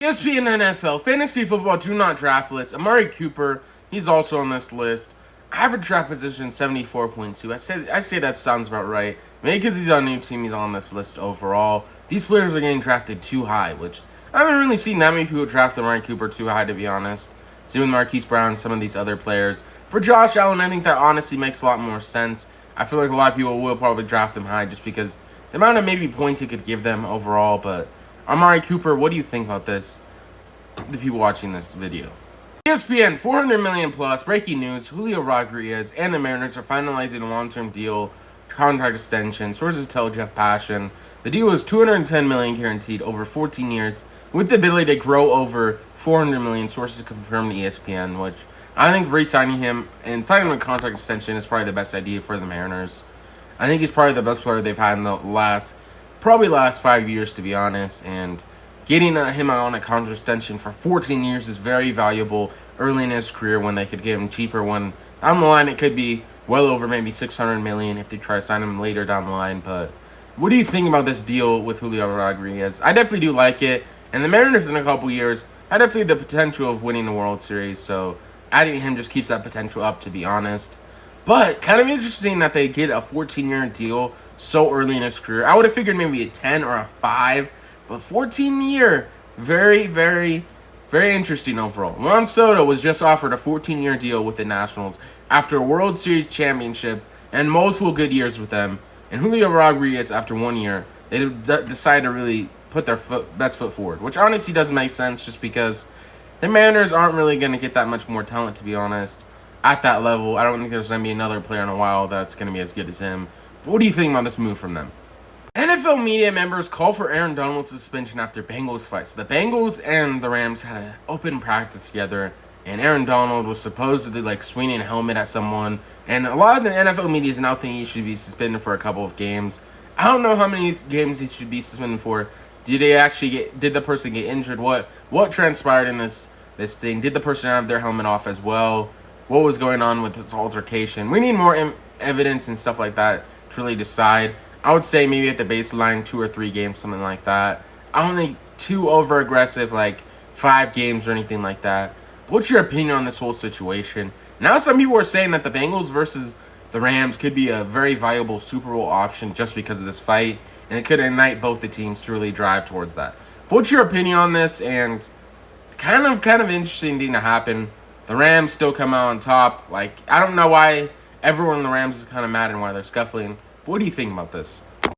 ESPN NFL Fantasy Football Do Not Draft List. Amari Cooper, he's also on this list. Average draft position 74.2. I say that sounds about right. Maybe because he's on a new team, he's on this list overall. These players are getting drafted too high, which I haven't really seen that many people draft Amari Cooper too high, to be honest. Same with Marquise Brown and some of these other players. For Josh Allen, I think that honestly makes a lot more sense. I feel like a lot of people will probably draft him high just because the amount of maybe points he could give them overall. But Amari Cooper, what do you think about this? The people watching this video. ESPN, $400 million plus. Breaking news, Julio Rodriguez and the Mariners are finalizing a long-term deal, contract extension. Sources tell Jeff Passan. The deal is $210 million guaranteed over 14 years with the ability to grow over $400 million. Sources confirmed to ESPN, which I think re-signing him and signing the contract extension is probably the best idea for the Mariners. I think he's probably the best player they've had in the last 5 years, to be honest, and getting him on a contract extension for 14 years is very valuable early in his career when they could get him cheaper. When down the line, it could be well over maybe $600 million if they try to sign him later down the line. But what do you think about this deal with Julio Rodriguez? I definitely do like it. And the Mariners in a couple years have definitely the potential of winning the World Series. So adding him just keeps that potential up, to be honest. But kind of interesting that they get a 14-year deal so early in his career. I would have figured maybe a 10 or a 5. But 14-year, very, very, very interesting overall. Juan Soto was just offered a 14-year deal with the Nationals after a World Series championship and multiple good years with them. And Julio Rodriguez, after 1 year, they decided to really put their best foot forward, which honestly doesn't make sense just because the Mariners aren't really going to get that much more talent, to be honest, at that level. I don't think there's going to be another player in a while that's going to be as good as him. But what do you think about this move from them? NFL media members call for Aaron Donald's suspension after Bengals fight. So the Bengals and the Rams had an open practice together, and Aaron Donald was supposedly swinging a helmet at someone. And a lot of the NFL media is now thinking he should be suspended for a couple of games. I don't know how many games he should be suspended for. Did the person get injured? What transpired in this thing? Did the person have their helmet off as well? What was going on with this altercation? We need more evidence and stuff like that to really decide. I would say maybe at the baseline 2 or 3 games, something like that. I don't think too over-aggressive, 5 games or anything like that. What's your opinion on this whole situation? Now some people are saying that the Bengals versus the Rams could be a very viable Super Bowl option just because of this fight, and it could ignite both the teams to really drive towards that. What's your opinion on this? And kind of interesting thing to happen. The Rams still come out on top. I don't know why everyone in the Rams is kind of mad and why they're scuffling. What do you think about this?